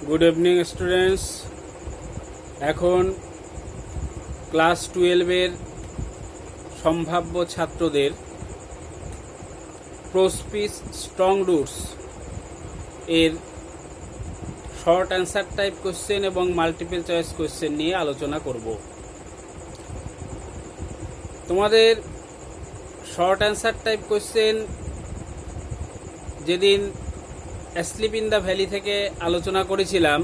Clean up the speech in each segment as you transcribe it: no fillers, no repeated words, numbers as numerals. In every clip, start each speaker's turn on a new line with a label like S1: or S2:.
S1: Good evening students. এখন class 12-এর সম্ভাব্য ছাত্রদের প্রোস্পিচ স্ট্রং রুটস এর শর্ট অ্যান্সার টাইপ কোশ্চেন এবং মাল্টিপল চয়েস কোশ্চেন নিয়ে আলোচনা করব। তোমাদের শর্ট অ্যান্সার টাইপ কোশ্চেন যেদিন অ্যাসলিপ ইন দ্য ভ্যালি থেকে আলোচনা করেছিলাম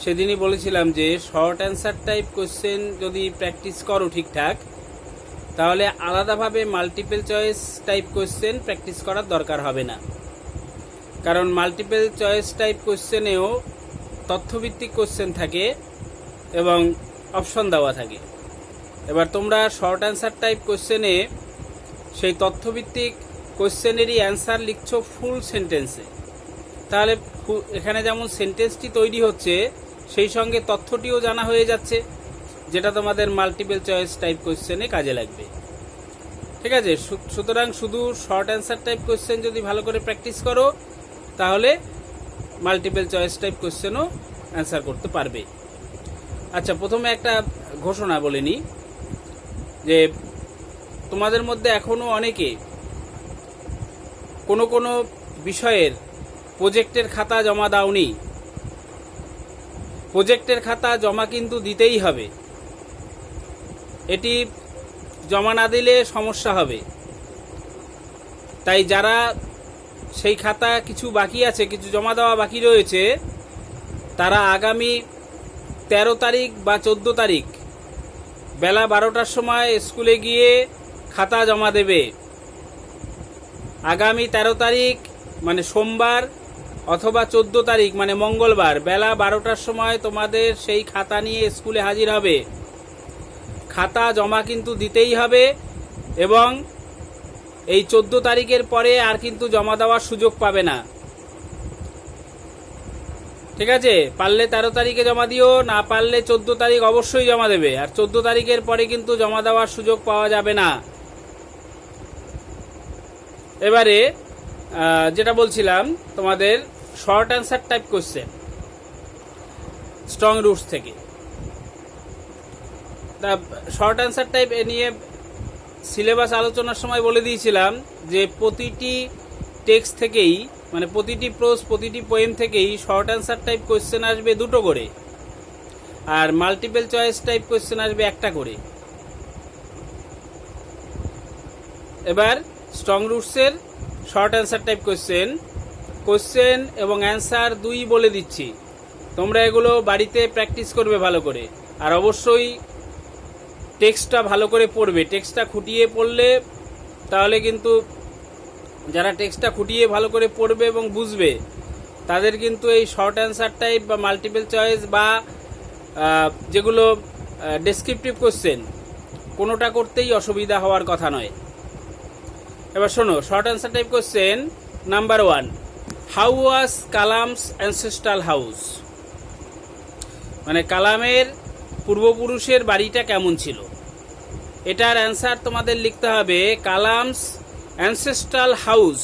S1: সেদিনই বলেছিলাম যে শর্ট অ্যান্সার টাইপ কোশ্চেন যদি প্র্যাকটিস করো ঠিকঠাক তাহলে আলাদাভাবে multiple choice type question practice করার দরকার হবে না, কারণ মাল্টিপল চয়েস টাইপ কোশ্চেনেও তথ্যভিত্তিক কোশ্চেন থাকে এবং অপশন দেওয়া থাকে। এবার তোমরা শর্ট অ্যান্সার টাইপ কোশ্চেনে সেই তথ্যভিত্তিক কোশ্চেনেরই অ্যান্সার লিখছো ফুল সেন্টেন্সে, তাহলে এখানে যেমন সেন্টেন্সটি তৈরি হচ্ছে সেই সঙ্গে তথ্যটিও জানা হয়ে যাচ্ছে, যেটা তোমাদের মাল্টিপল চয়েস টাইপ কোশ্চেনে কাজে লাগবে। ঠিক আছে, সুতরাং শুধু শর্ট অ্যান্সার টাইপ কোশ্চেন যদি ভালো করে প্র্যাকটিস করো তাহলে মাল্টিপল চয়েস টাইপ কোশ্চেনও অ্যান্সার করতে পারবে। আচ্ছা, প্রথমে একটা ঘোষণা বলে নিই যে তোমাদের মধ্যে এখনও অনেকে কোনো কোনো বিষয়ের প্রজেক্টের খাতা জমা দাওনি। প্রজেক্টের খাতা জমা কিন্তু দিতেই হবে, এটি জমা না দিলে সমস্যা হবে। তাই যারা সেই খাতা কিছু বাকি আছে, কিছু জমা দেওয়া বাকি রয়েছে, তারা আগামী 13 তারিখ বা 14 তারিখ বেলা 12টার সময় স্কুলে গিয়ে খাতা জমা দেবে। আগামী 13 তারিখ মানে সোমবার অথবা 14 তারিখ মানে মঙ্গলবার বেলা 12টার সময় তোমাদের সেই খাতা নিয়ে স্কুলে হাজির হবে। খাতা জমা কিন্তু দিতেই হবে এবং এই 14 তারিখের পরে আর কিন্তু জমা দেওয়ার সুযোগ পাবে না। ঠিক আছে, পারলে 13 তারিখে জমা দিও, না পারলে 14 তারিখ অবশ্যই জমা দেবে, আর 14 তারিখের পরে কিন্তু জমা দেওয়ার সুযোগ পাওয়া যাবে না। এবারে যেটা বলছিলাম, তোমাদের short answer type question strong roots থেকে, তা শর্ট অ্যান্সার টাইপ এ নিয়ে সিলেবাস আলোচনার সময় বলে দিয়েছিলাম যে প্রতিটি টেক্সট থেকেই মানে প্রতিটি প্রোজ প্রতিটি পোয়েম থেকেই শর্ট অ্যান্সার টাইপ কোশ্চেন আসবে 2টো করে, আর মাল্টিপল চয়েস টাইপ কোশ্চেন আসবে 1টা করে। এবার স্ট্রং রুটসের শর্ট অ্যান্সার টাইপ কোশ্চেন এবং অ্যান্সার 2 বলে দিচ্ছি, তোমরা এগুলো বাড়িতে প্র্যাকটিস করবে ভালো করে, আর অবশ্যই টেক্সটটা ভালো করে পড়বে। টেক্সটটা খুঁটিয়ে পড়লে তাহলে কিন্তু যারা টেক্সটটা খুঁটিয়ে ভালো করে পড়বে এবং বুঝবে তাদের কিন্তু এই শর্ট অ্যান্সার টাইপ বা মাল্টিপল চয়েস বা যেগুলো ডেসক্রিপটিভ কোশ্চেন কোনোটা করতেই অসুবিধা হওয়ার কথা নয়। এবার শোনো, short answer type question number 1, how was Kalam's ancestral house? মানে কালামের পূর্বপুরুষের বাড়িটা কেমন ছিল? এটার অ্যান্সার তোমাদের লিখতে হবে, Kalam's ancestral house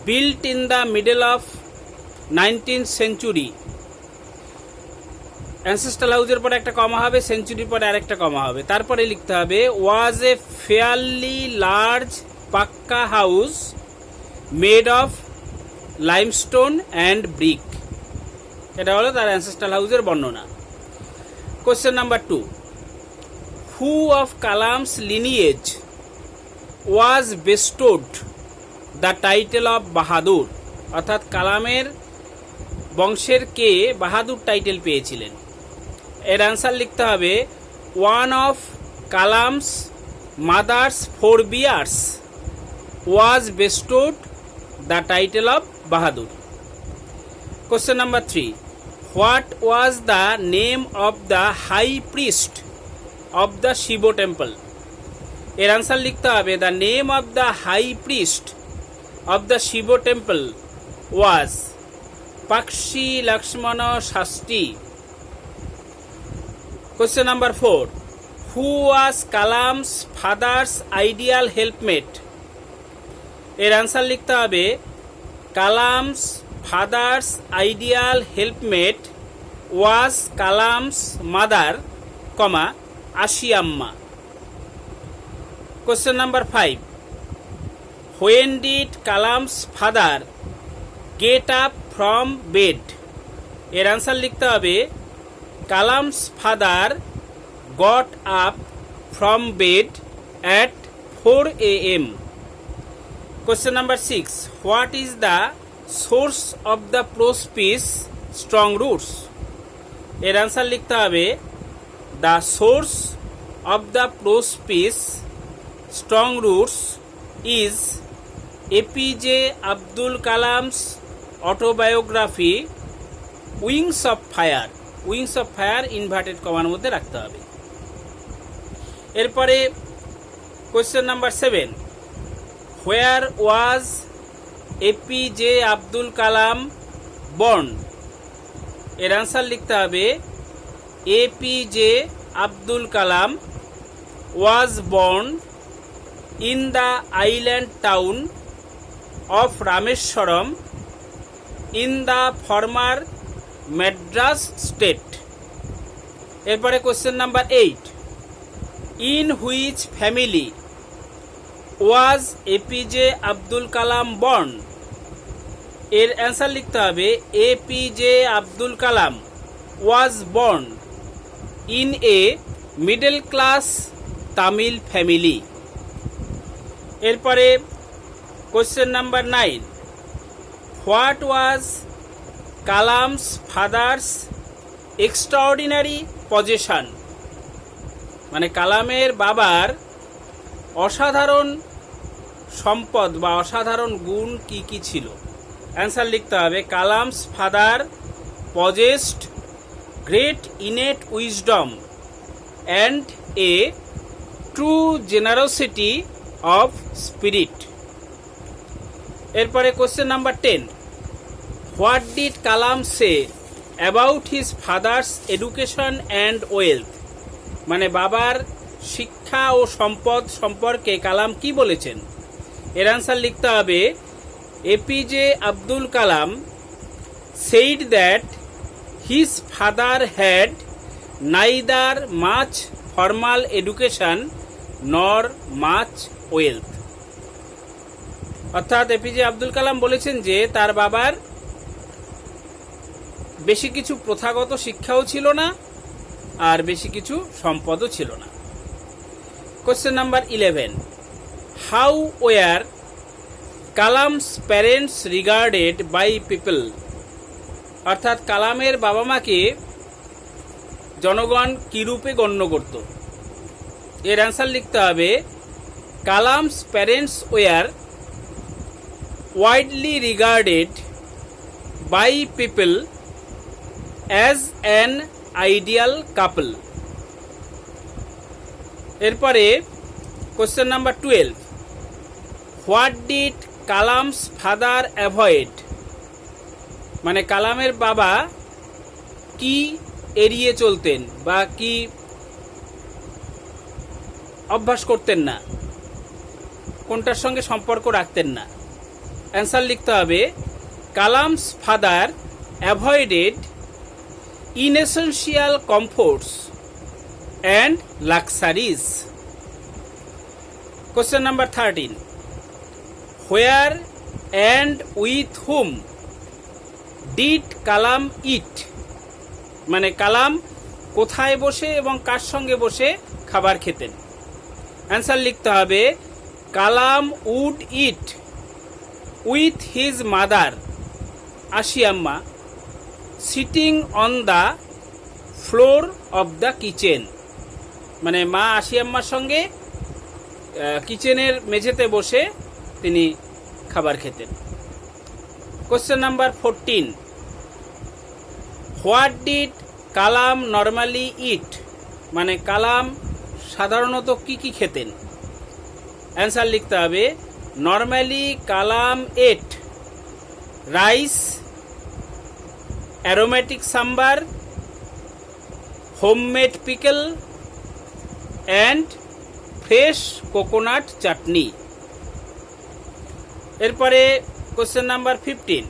S1: built in the middle of 19th century। Ancestral হাউসের পরে একটা কমা হবে, সেঞ্চুরির পরে আরেকটা কমা হবে, তারপরে লিখতে হবে was a fairly large pucca house made of limestone and brick. এটা হলো তার অ্যানসেস্ট্রাল হাউসের বর্ণনা। Question number 2, who of Kalam's lineage was bestowed the title of Bahadur? অর্থাৎ কালামের বংশের কে বাহাদুর টাইটেল পেয়েছিলেন? এর অ্যান্সার লিখতে হবে, one of Kalam's mother's forebears was bestowed the title of Bahadur. Question number 3, what was the name of the high priest of the Shiva temple? এর answer লিখতে হবে, the name of the high priest of the Shiva temple was Pakshi Lakshmana Sastry. Question number 4, who was Kalam's father's ideal helpmate? এর answer লিখতে হবে, Kalam's father's ideal helpmate was Kalam's mother, comma Ashiamma. Question number 5, when did Kalam's father get up from bed? এর answer লিখতে হবে Kalam's father got up from bed at 4 AM. Question number 6, what is the source of the prose piece strong roots? এর answer লিখতে হবে the source of the prose piece strong roots is APJ Abdul Kalam's autobiography Wings of Fire. Wings of Fire inverted কমার মধ্যে রাখতে হবে। এরপরে question number 7, where was APJ Abdul Kalam born? এর answer লিখতে হবে APJ Abdul Kalam was born in the island town of Rameswaram in the former Madras state. এরপরে question number 8, in which family was APJ Abdul Kalam born? এর অ্যান্সার লিখতে হবে APJ Abdul Kalam was born in a middle class Tamil family. এরপরে question number 9, what was Kalam's father's extraordinary possession? মানে কালামের বাবার অসাধারণ সম্পদ বা অসাধারণ গুণ কি কি ছিল? অ্যান্সার লিখতে হবে Kalam's father possessed great innate wisdom and a true generosity of spirit. এরপরে question number 10, what did Kalam say about his father's education and wealth? মানে বাবার শিক্ষা ও সম্পদ সম্পর্কে কালাম কি বলেছেন? এর অ্যান্সার লিখতে হবে এপিজে আব্দুল কালাম said that his father had neither much formal education নর মাচ ওয়েলথ। অর্থাৎ এপিজে আব্দুল কালাম বলেছেন যে তার বাবার বেশি কিছু প্রথাগত শিক্ষাও ছিল না আর বেশি কিছু সম্পদও ছিল না। Question number 11, how were Kalam's parents regarded by people? অর্থাৎ কালামের বাবা মাকে জনগণ কিরূপে গণ্য করত? এর অ্যান্সার লিখতে হবে Kalam's parents were widely regarded by people as an ideal couple. এরপরে question number 12, what did Kalam's father avoid? মানে কালামের বাবা কি এড়িয়ে চলতেন বা কি অভ্যাস করতেন না, কোনটার সঙ্গে সম্পর্ক রাখতেন না? অ্যান্সার লিখতে হবে Kalam's father avoided inessential comforts and luxuries. Question number 13, where and with whom did Kalam eat? মানে কালাম কোথায় বসে এবং কার সঙ্গে বসে খাবার খেতেন? অ্যান্সার লিখতে হবে Kalam would eat with his mother Ashiamma sitting on the floor of the kitchen. মানে মা আশিয়াম্মার সঙ্গে কিচেনের মেঝেতে বসে তিনি খাবার খেতেন। Question number 14, what did Kalam normally eat? মানে কালাম সাধারণত কি কি খেতেন? অ্যান্সার লিখতে হবে normally Kalam ate rice, aromatic sambar, homemade pickle and fresh coconut chutney. এরপরে question number 15,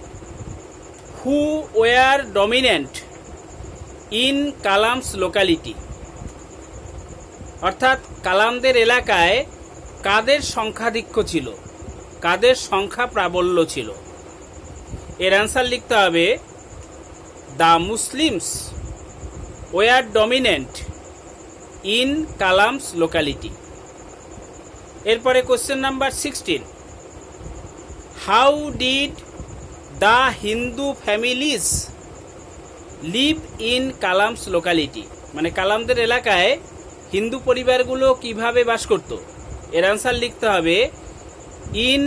S1: who were dominant in Kalam's locality, অর্থাৎ কালামদের এলাকায় কাদের সংখ্যাধিক্য ছিল, কাদের সংখ্যা প্রাবল্য ছিল। এর অ্যান্সার লিখতে হবে the Muslims were dominant in Kalam's locality. এরপরে question number 16, how did the Hindu families live in Kalam's locality, মানে কালামদের এলাকায় হিন্দু পরিবারগুলো কিভাবে বাস করত। এর অ্যান্সার লিখতে হবে in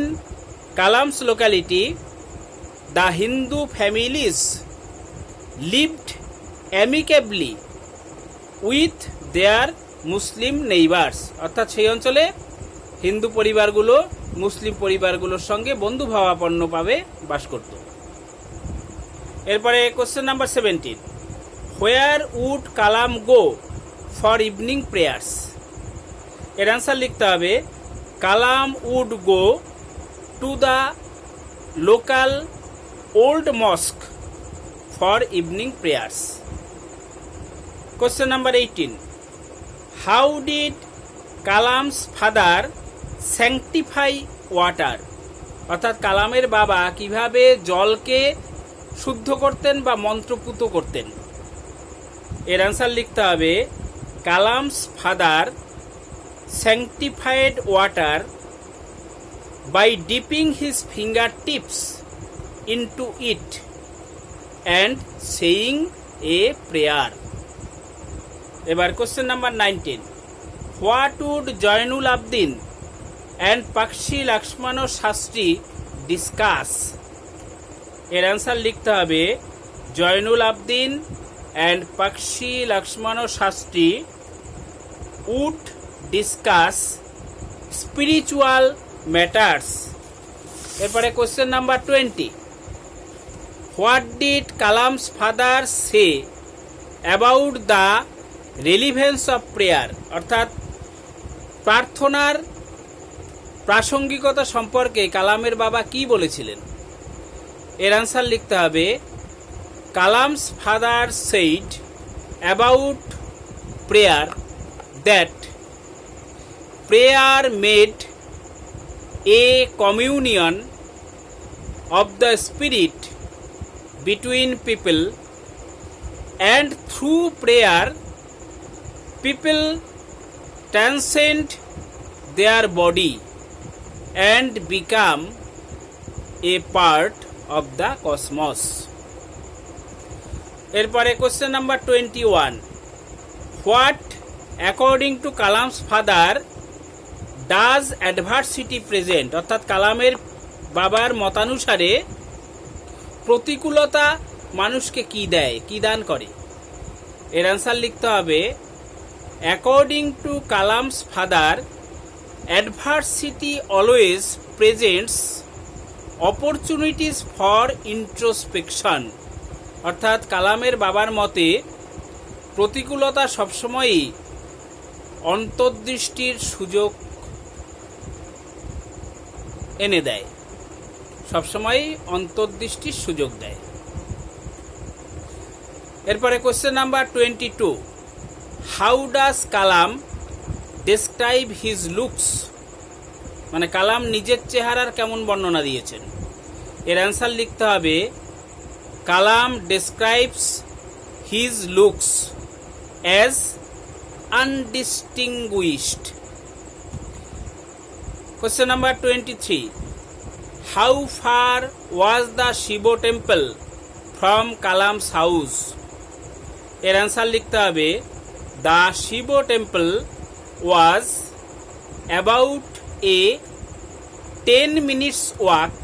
S1: Kalam's locality the Hindu families lived amicably with their Muslim neighbours, অর্থাৎ সেই অঞ্চলে হিন্দু পরিবারগুলো মুসলিম পরিবারগুলোর সঙ্গে বন্ধুভাবাপন্নভাবে বাস করত। এরপরে question number 17, where would Kalam go for evening prayers. এর অ্যান্সার লিখতে হবে Kalam would go to the local old mosque for evening prayers. Question number 18, how did Kalam's father sanctify water, অর্থাৎ কালামের বাবা কিভাবে জলকে শুদ্ধ করতেন বা মন্ত্রপুত করতেন। এর অ্যান্সার লিখতে হবে Kalam's father sanctified water by dipping his finger tips into it and saying a prayer. এবার question number 19, what would Jainul Abdin and Pakshi Lakshman Shastri discuss. এর অ্যান্সার লিখতে হবে Jainul Abdin and Pakshi Lakshman Shastri would discuss spiritual matters. এরপরে question number 20, what did Kalam's father say about the relevance of prayer, অর্থাৎ প্রার্থনার প্রাসঙ্গিকতা সম্পর্কে কালামের বাবা কি বলেছিলেন। এর অ্যান্সার লিখতে হবে Kalam's father said about prayer that prayer made a communion of the spirit between people and through prayer people transcend their body and become a part of the cosmos. এরপরে question number 21, what according to Kalam's father does adversity present, অর্থাৎ কালামের বাবার মতানুসারে প্রতিকূলতা মানুষকে কি দেয়, কি দান করে। এর অ্যান্সার লিখতে হবে according to Kalam's father adversity always presents opportunities for introspection, অর্থাৎ কালামের বাবার মতে প্রতিকূলতা সবসময়ই অন্তর্দৃষ্টির সুযোগ এনে দেয়, সবসময়ই অন্তর্দৃষ্টির সুযোগ দেয়। এরপরে question number 22, how does Kalam describe his looks, মানে কালাম নিজের চেহারার কেমন বর্ণনা দিয়েছেন। এর অ্যান্সার লিখতে হবে Kalam describes his looks as undistinguished. Question number 23, how far was the Shiva temple from Kalam's house. এর অ্যান্সার লিখতে হবে the Shiva temple was about a 10 minutes walk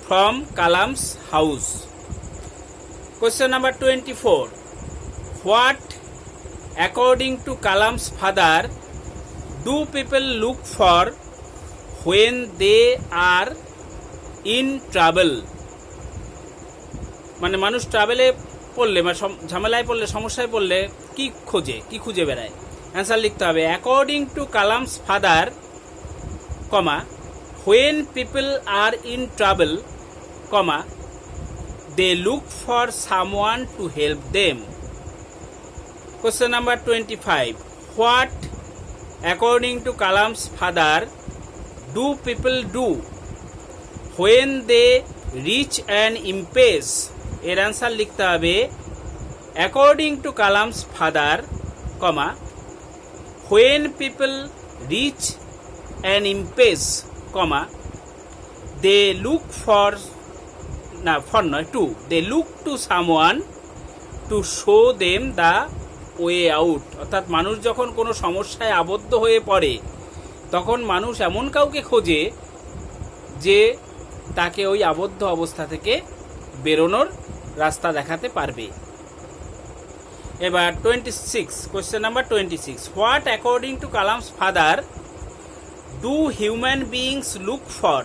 S1: from Kalam's house. Question number 24, what according to Kalam's father do people look for when they are in trouble, মানে মানুষ ট্রাভেলে পড়লে বা ঝামেলায় পড়লে সমস্যায় পড়লে কি খুঁজে বেড়ায়। অ্যান্সার লিখতে হবে according to Kalam's father when people are in trouble, they look for someone to help them. Question number 25. What, according to Kalam's father, do people do when they reach an impasse? এর answer লিখতে হবে according to Kalam's father, comma, when people reach an impasse, comma, they look for, না for নয়, to, they look to someone to show them the way out. অর্থাৎ মানুষ যখন কোনো সমস্যায় আবদ্ধ হয়ে পড়ে তখন মানুষ এমন কাউকে খোঁজে যে তাকে ওই আবদ্ধ অবস্থা থেকে বেরোনোর রাস্তা দেখাতে পারবে। এবার 26, question number 26, what according to Kalam's father do human beings look for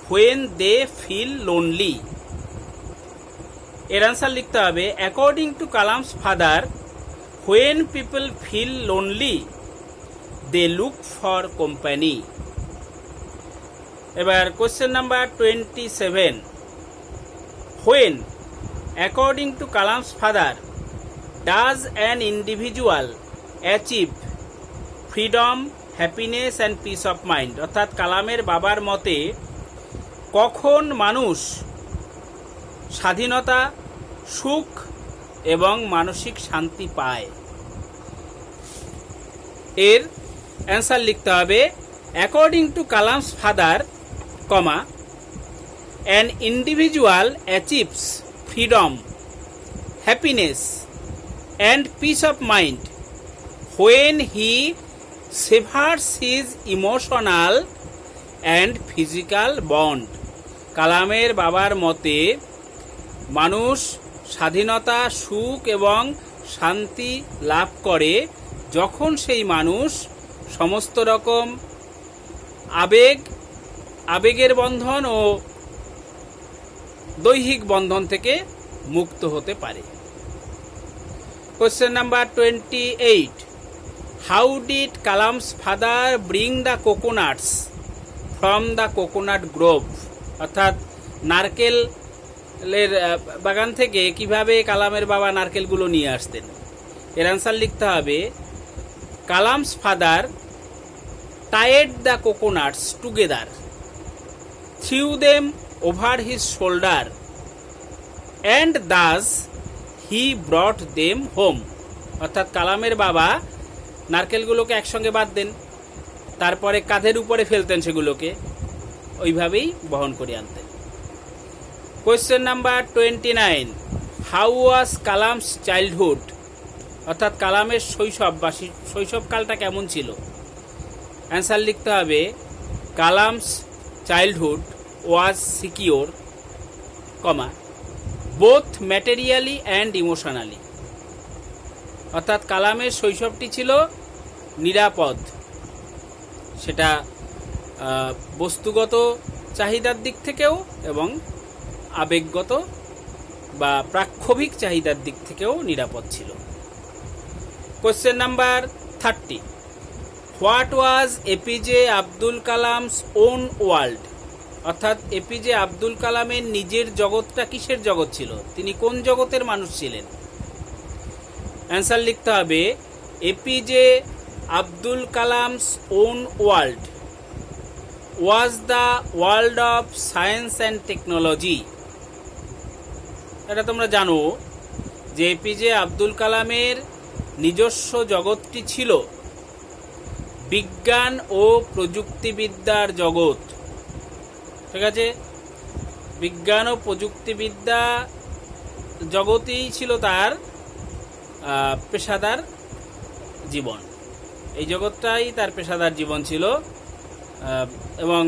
S1: when they feel lonely? এর অ্যান্সার লিখতে হবে according to Kalam's father, when people feel lonely they look for company. এবার question number 27, when according to Kalam's father does an individual achieve freedom, happiness and peace of mind? অর্থাৎ কালামের বাবার মতে কখন মানুষ স্বাধীনতা, সুখ এবং মানসিক শান্তি পায়? এর অ্যান্সার লিখতে হবে according to Kalam's father, comma, an individual অ্যাচিভস freedom, happiness and peace of mind when he সেভার্স his emotional and physical bond. কালামের বাবার মতে মানুষ স্বাধীনতা, সুখ এবং শান্তি লাভ করে যখন সেই মানুষ সমস্ত রকম আবেগের বন্ধন ও দৈহিক বন্ধন থেকে মুক্ত হতে পারে। Question number 28, how did Kalam's father bring the কোকোনাটস from the coconut Grove? অর্থাৎ নারকেলের বাগান থেকে কিভাবে কালামের বাবা নারকেলগুলো নিয়ে আসতেন? এর অ্যান্সার লিখতে হবে Kalam's father tied the coconuts together, threw them over his shoulder, and thus he brought them home. অর্থাৎ কালামের বাবা নারকেলগুলোকে একসঙ্গে বাঁধতেন, তারপরে কাঁধের উপরে ফেলতেন, সেগুলোকে ওইভাবেই বহন করে আনতেন। Question number 29, how was Kalam's childhood? অর্থাৎ কালামের শৈশব বা শৈশবকালটা কেমন ছিল? অ্যান্সার লিখতে হবে Kalam's childhood was secure, comma, both materially and emotionally. অর্থাৎ কালামের শৈশবটি ছিল নিরাপদ, সেটা বস্তুগত চাহিদার দিক থেকেও এবং আবেগগত বা প্রাক্ষোভিক চাহিদার দিক থেকেও নিরাপদ ছিল। Question number 30, what was APJ Abdul Kalam's on world? অর্থাৎ এপিজে আব্দুল কালামের নিজের জগৎটা কিসের জগৎ ছিল? তিনি কোন জগতের মানুষ ছিলেন? অ্যান্সার লিখতে হবে APJ Abdul Kalam's on world was the world of science and technology. এটা তোমরা জানো যে এপিজে আব্দুল কালামের নিজস্ব জগৎটি ছিল বিজ্ঞান ও প্রযুক্তিবিদ্যার জগৎ। ঠিক আছে, বিজ্ঞান ও প্রযুক্তিবিদ্যা জগতেই ছিল তার পেশাদার জীবন, এই জগৎটাই তার পেশাদার জীবন ছিল। এবং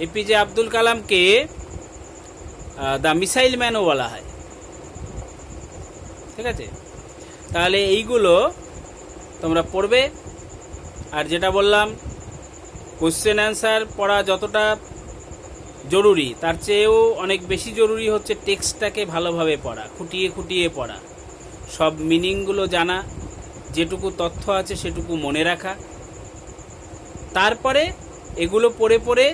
S1: এপিজে আব্দুল কালামকে দ্য মিসাইল ম্যানও বলা হয়। ঠিক আছে, তাহলে এইগুলো তোমরা পড়বে। আর যেটা বললাম, কোশ্চেন অ্যান্সার পড়া যতটা জরুরি তার চেয়েও অনেক বেশি জরুরি হচ্ছে টেক্সটটাকে ভালোভাবে পড়া, খুঁটিয়ে খুঁটিয়ে পড়া, সব মিনিংগুলো জানা, যেটুকু তথ্য আছে সেটুকু মনে রাখা, তারপরে এগুলো পড়ে পড়ে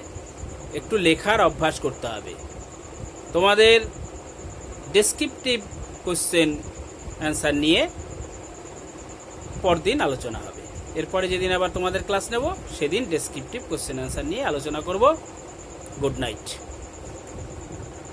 S1: একটু লেখার অভ্যাস করতে হবে। তোমাদের ডেসক্রিপটিভ কোশ্চেন অ্যান্সার নিয়ে পরদিন আলোচনা হবে। এরপরে যেদিন আবার তোমাদের ক্লাস নেব সেদিন ডেসক্রিপটিভ কোশ্চেন অ্যান্সার নিয়ে আলোচনা করব। Good night.